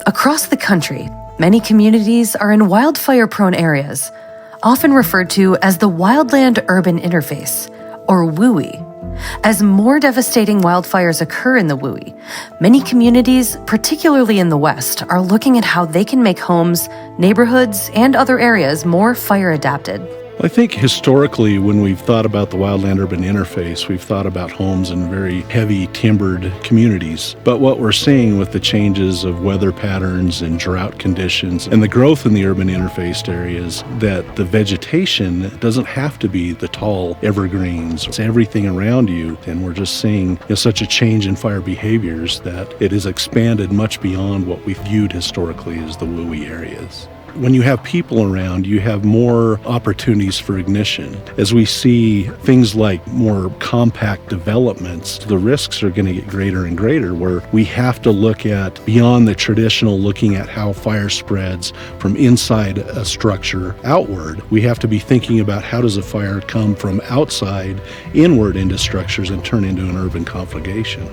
Across the country, many communities are in wildfire-prone areas, often referred to as the wildland-urban interface, or WUI. As more devastating wildfires occur in the WUI, many communities, particularly in the West, are looking at how they can make homes, neighborhoods, and other areas more fire-adapted. I think historically, when we've thought about the wildland-urban interface, we've thought about homes in very heavy timbered communities. But what we're seeing with the changes of weather patterns and drought conditions and the growth in the urban interfaced areas, that the vegetation doesn't have to be the tall evergreens. It's everything around you. And we're just seeing such a change in fire behaviors that it has expanded much beyond what we viewed historically as the WUI areas. When you have people around, you have more opportunities for ignition. As we see things like more compact developments, the risks are going to get greater and greater, where we have to look at beyond the traditional looking at how fire spreads from inside a structure outward. We have to be thinking about how does a fire come from outside inward into structures and turn into an urban conflagration.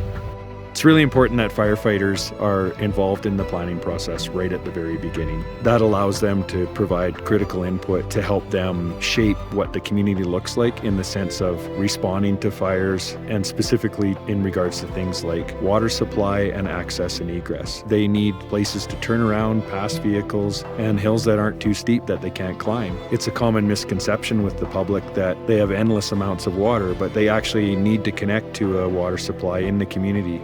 It's really important that firefighters are involved in the planning process right at the very beginning. That allows them to provide critical input to help them shape what the community looks like in the sense of responding to fires, and specifically in regards to things like water supply and access and egress. They need places to turn around, pass vehicles, and hills that aren't too steep that they can't climb. It's a common misconception with the public that they have endless amounts of water, but they actually need to connect to a water supply in the community.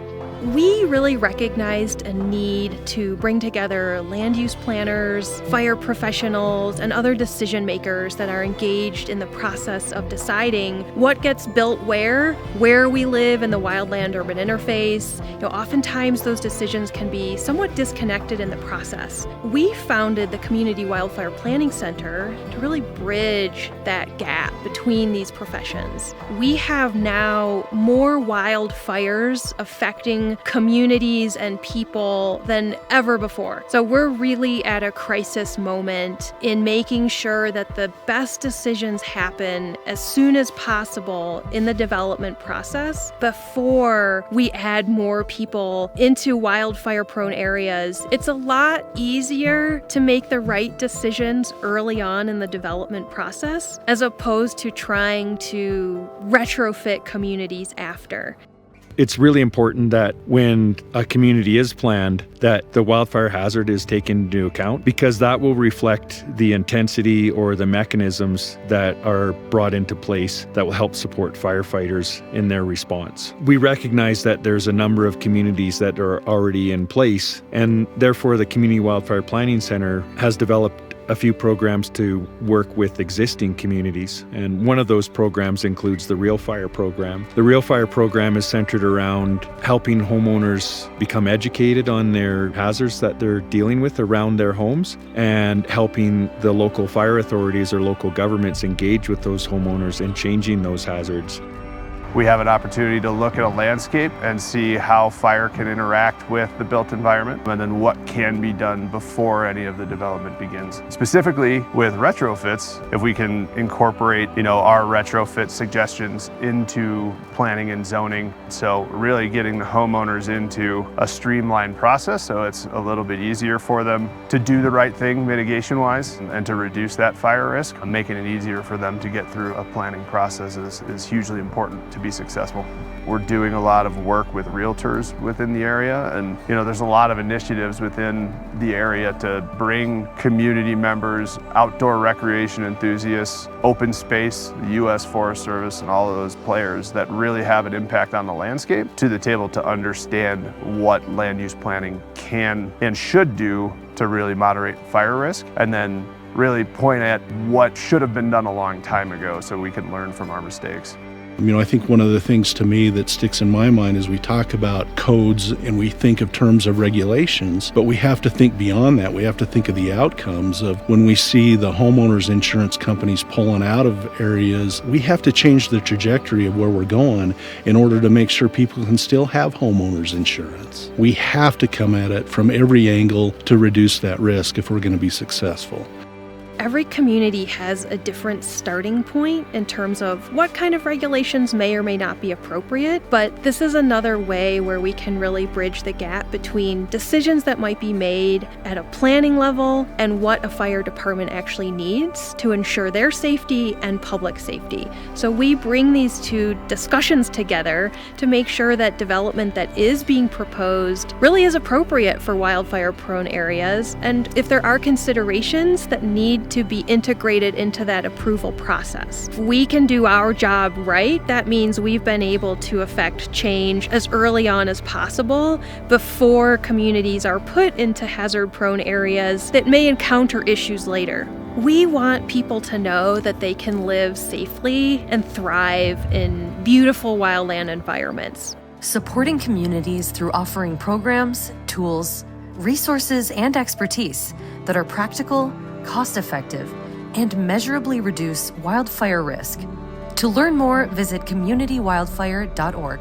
We really recognized a need to bring together land use planners, fire professionals, and other decision makers that are engaged in the process of deciding what gets built where we live in the wildland-urban interface. Oftentimes those decisions can be somewhat disconnected in the process. We founded the Community Wildfire Planning Center to really bridge that gap between these professions. We have now more wildfires affecting communities and people than ever before. So we're really at a crisis moment in making sure that the best decisions happen as soon as possible in the development process before we add more people into wildfire-prone areas. It's a lot easier to make the right decisions early on in the development process as opposed to trying to retrofit communities after. It's really important that when a community is planned, that the wildfire hazard is taken into account, because that will reflect the intensity or the mechanisms that are brought into place that will help support firefighters in their response. We recognize that there's a number of communities that are already in place, and therefore the Community Wildfire Planning Center has developed a few programs to work with existing communities, and one of those programs includes the Real Fire program. The Real Fire program is centered around helping homeowners become educated on their hazards that they're dealing with around their homes, and helping the local fire authorities or local governments engage with those homeowners in changing those hazards. We have an opportunity to look at a landscape and see how fire can interact with the built environment, and then what can be done before any of the development begins. Specifically with retrofits, if we can incorporate, our retrofit suggestions into planning and zoning. So really getting the homeowners into a streamlined process so it's a little bit easier for them to do the right thing mitigation-wise and to reduce that fire risk. Making it easier for them to get through a planning process is hugely important to be successful. We're doing a lot of work with realtors within the area, and there's a lot of initiatives within the area to bring community members, outdoor recreation enthusiasts, open space, the U.S. Forest Service, and all of those players that really have an impact on the landscape to the table to understand what land use planning can and should do to really moderate fire risk, and then really point at what should have been done a long time ago so we can learn from our mistakes. I think one of the things to me that sticks in my mind is we talk about codes and we think of terms of regulations, but we have to think beyond that. We have to think of the outcomes of when we see the homeowners insurance companies pulling out of areas. We have to change the trajectory of where we're going in order to make sure people can still have homeowners insurance. We have to come at it from every angle to reduce that risk if we're going to be successful. Every community has a different starting point in terms of what kind of regulations may or may not be appropriate, but this is another way where we can really bridge the gap between decisions that might be made at a planning level and what a fire department actually needs to ensure their safety and public safety. So we bring these two discussions together to make sure that development that is being proposed really is appropriate for wildfire-prone areas, and if there are considerations that need to be integrated into that approval process. If we can do our job right, that means we've been able to affect change as early on as possible before communities are put into hazard-prone areas that may encounter issues later. We want people to know that they can live safely and thrive in beautiful wildland environments. Supporting communities through offering programs, tools, resources, and expertise that are practical, cost-effective, and measurably reduce wildfire risk. To learn more, visit communitywildfire.org.